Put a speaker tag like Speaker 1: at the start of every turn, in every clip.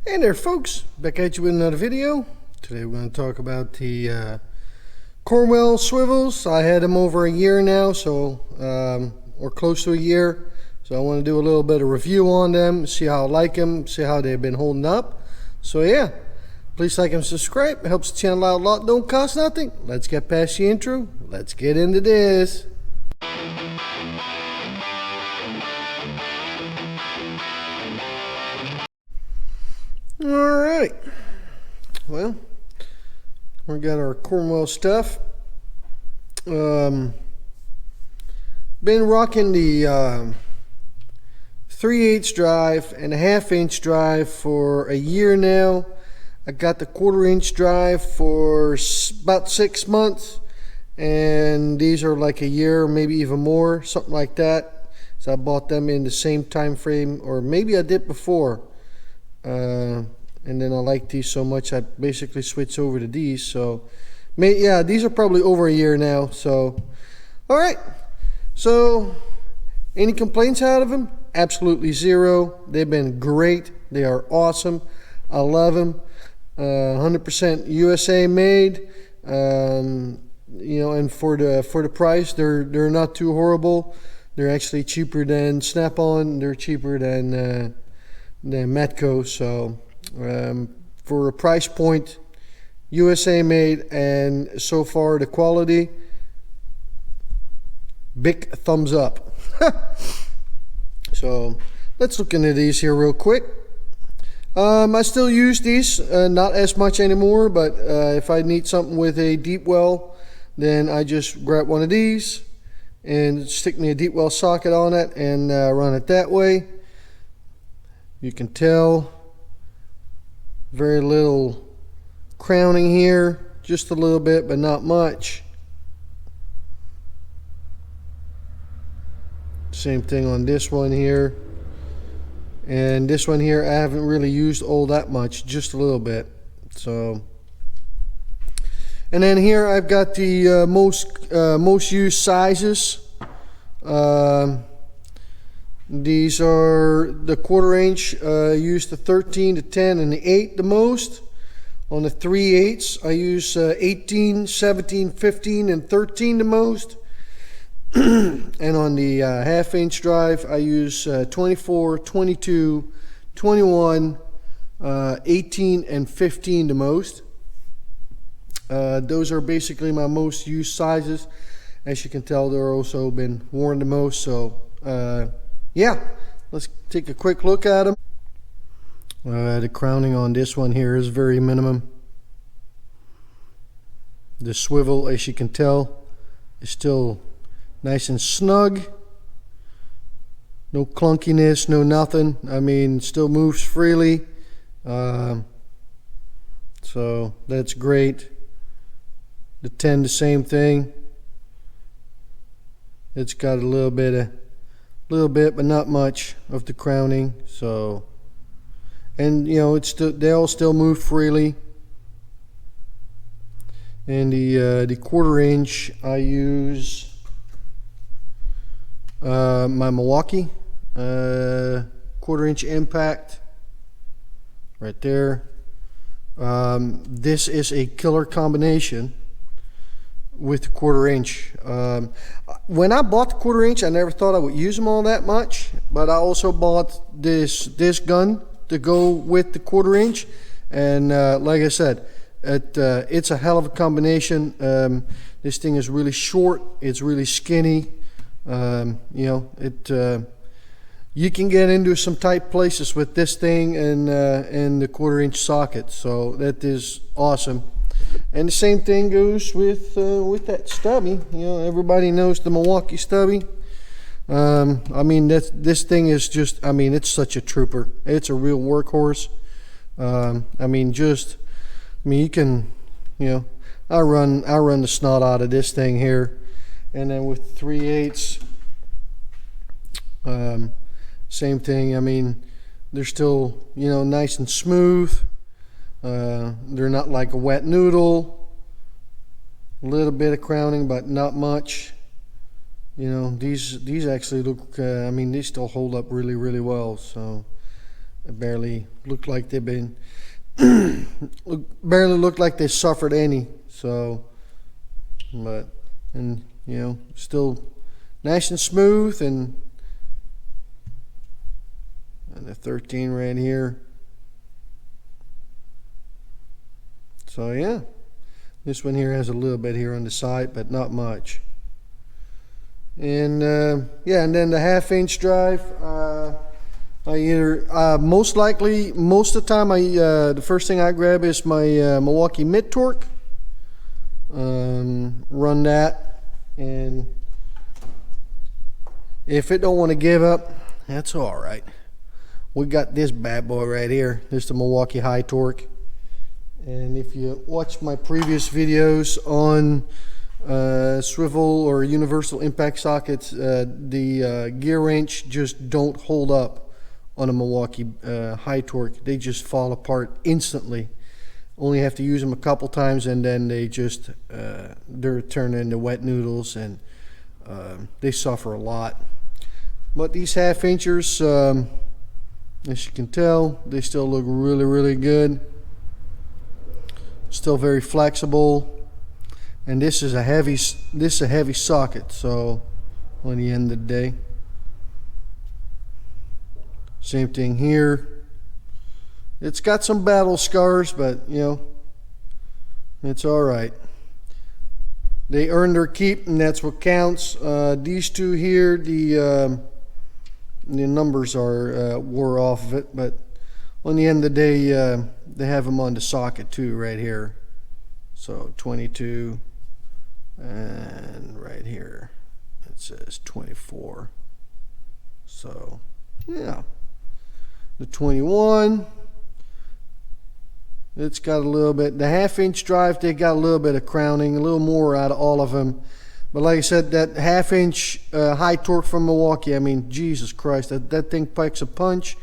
Speaker 1: Hey there folks, back at you with another video. Today we're going to talk about the Cornwell swivels. I had them over a year now, so or close to a year. So I want to do a little bit of review on them, see how I like them, see how they've been holding up. So yeah, please like and subscribe. It helps the channel out a lot, don't cost nothing. Let's get past the intro. Let's get into this. Alright, well, we got our Cornwell stuff. Been rocking the 3/8 drive and a 1/2 inch drive for a year now. I got the 1/4 inch drive for about 6 months, and these are like a year, maybe even more, something like that. So I bought them in the same time frame, or maybe I did before. And then I like these so much I basically switched over to these. So yeah, these are probably over a year now. So all right, so any complaints out of them? Absolutely zero. They've been great. They are awesome. I love them. 100% USA made. You know, and for the price, they're not too horrible. They're actually cheaper than Snap-on. They're cheaper than Matco. So for a price point, USA made, and so far the quality, big thumbs up. So let's look into these here real quick. I still use these, not as much anymore, but if I need something with a deep well, then I just grab one of these and stick me a deep well socket on it and run it that way. You can tell very little crowning here, just a little bit, but not much. Same thing on this one here, and this one here I haven't really used all that much, just a little bit. So, and then here I've got the most used sizes. These are the 1/4 inch. Use the 13, the 10, and the 8 the most. On the 3/8 I use 18, 17, 15, and 13 the most. And on the 1/2 inch drive I use 24, 22, 21, 18, and 15 the most. Those are basically my most used sizes. As you can tell, they're also been worn the most. So yeah, let's take a quick look at them. The crowning on this one here is very minimum. The swivel, as you can tell, is still nice and snug. No clunkiness, no nothing. I mean, still moves freely. So that's great. The 10, the same thing. It's got a little bit, but not much of the crowning. So, and you know, it's still, they all still move freely. And the 1/4 inch I use my Milwaukee 1/4 inch impact right there. This is a killer combination with the 1/4 inch. When I bought the 1/4 inch, I never thought I would use them all that much, but I also bought this gun to go with the 1/4 inch, and like I said, it's a hell of a combination. This thing is really short, it's really skinny. You know, you can get into some tight places with this thing and the 1/4 inch socket, so that is awesome. And the same thing goes with that stubby. You know, everybody knows the Milwaukee stubby. I mean, this thing is just, I mean, it's such a trooper. It's a real workhorse. I mean, you can, you know, I run the snot out of this thing here. And then with 3/8, same thing. I mean, they're still, you know, nice and smooth. They're not like a wet noodle. A little bit of crowning, but not much. You know, these actually look, I mean, they still hold up really, really well. So It barely looked like they've been barely looked like they suffered any. So, but, and you know, still nice and smooth, and the 13 right here. So yeah, this one here has a little bit here on the side, but not much. And yeah, and then the 1/2-inch drive. I either most likely, most of the time, the first thing I grab is my Milwaukee mid torque. Run that, and if it don't want to give up, that's all right. We got this bad boy right here. This is the Milwaukee high torque. And if you watch my previous videos on swivel or universal impact sockets, the gear wrench just don't hold up on a Milwaukee high torque. They just fall apart instantly. Only have to use them a couple times, and then they just they're turned into wet noodles, and they suffer a lot. But these 1/2-inchers, as you can tell, they still look really, really good. Still very flexible, and this is a heavy socket. So on the end of the day, same thing here. It's got some battle scars, but you know, it's all right. They earned their keep, and that's what counts. These two here, the numbers are wore off of it, but on the end of the day, they have them on the socket too, right here. So 22, and right here it says 24. So yeah, the 21. It's got a little bit, the 1/2-inch drive, they got a little bit of crowning, a little more out of all of them. But like I said, that 1/2-inch high torque from Milwaukee, I mean, Jesus Christ, that thing packs a punch.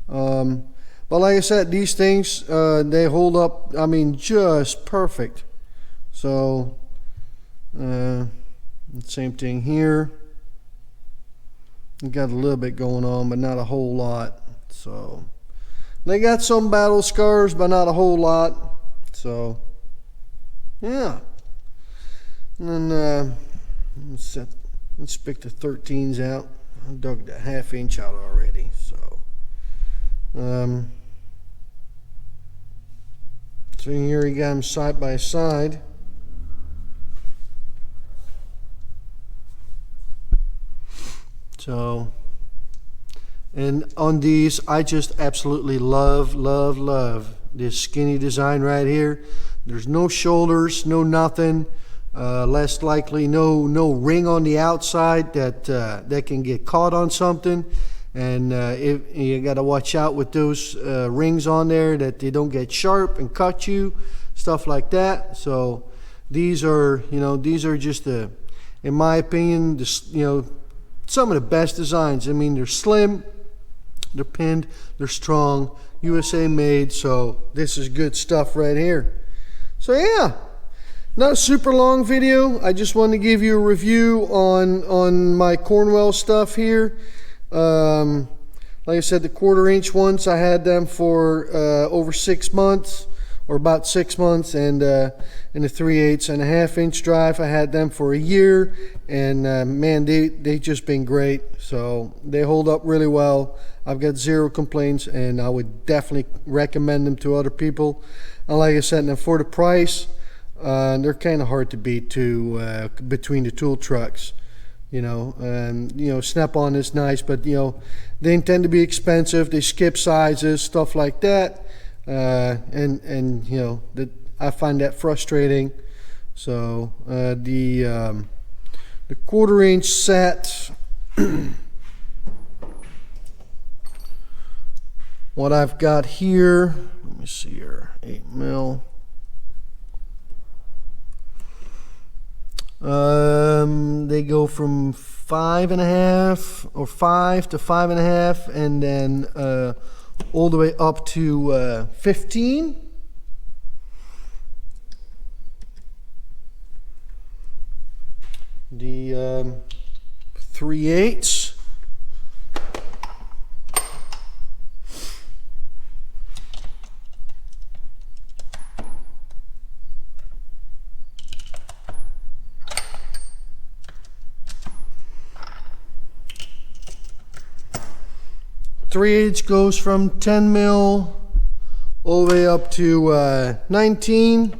Speaker 1: But like I said, these things, they hold up, I mean, just perfect. So, same thing here. You got a little bit going on, but not a whole lot. So, they got some battle scars, but not a whole lot. So, yeah. And then let's pick the 13s out. I dug the 1/2-inch out already. So, so here you got them side by side. So, and on these, I just absolutely love this skinny design right here. There's no shoulders, no nothing. Less likely, no ring on the outside that can get caught on something. And if you got to watch out with those rings on there, that they don't get sharp and cut you, stuff like that. So these are, these are just in my opinion, some of the best designs. I mean, they're slim, they're pinned, they're strong, USA made. So this is good stuff right here. So yeah, not a super long video. I just wanted to give you a review on my Cornwell stuff here. Like I said, the 1/4-inch ones, I had them for over 6 months, or about 6 months, and in the 3/8 and a 1/2-inch drive, I had them for a year, and man, they just been great. So they hold up really well. I've got 0 complaints, and I would definitely recommend them to other people. And like I said, and for the price, they're kind of hard to beat too, between the tool trucks. Snap-on is nice, but they tend to be expensive. They skip sizes, stuff like that, and I find that frustrating. So the 1/4-inch set, what I've got here, let me see here, 8 mil. They go from 5.5 or 5 to 5.5, and then all the way up to 15. The 3/8. 3/8 goes from 10 mil all the way up to 19.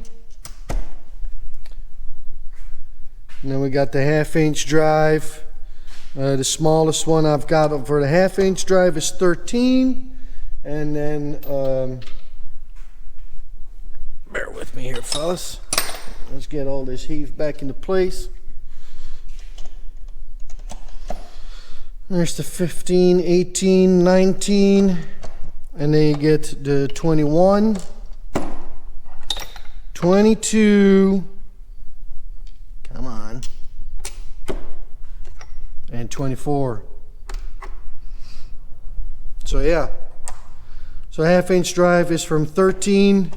Speaker 1: And then we got the 1/2" drive. The smallest one I've got for the 1/2" drive is 13. And then, bear with me here, fellas. Let's get all this heave back into place. There's the 15, 18, 19, and then you get the 21, 22, come on, and 24. So yeah, so 1/2" drive is from 13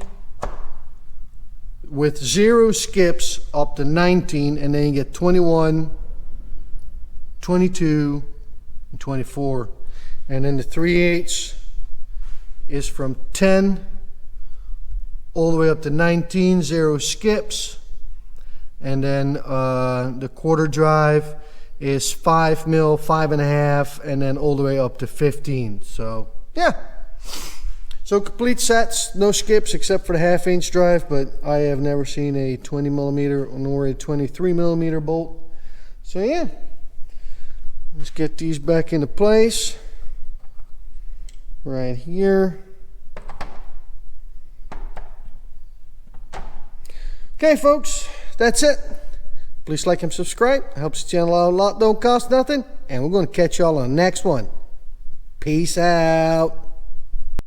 Speaker 1: with 0 skips up to 19, and then you get 21, 22, and 24. And then the 3/8 is from 10 all the way up to 19, 0 skips. And then the 1/4 drive is 5 mil, 5.5, and then all the way up to 15. So yeah, so complete sets, no skips except for the 1/2" drive, but I have never seen a 20 millimeter nor a 23 millimeter bolt. So yeah, let's get these back into place right here. Okay folks, that's it. Please like and subscribe. It helps the channel out a lot, don't cost nothing, and we're going to catch y'all on the next one. Peace out.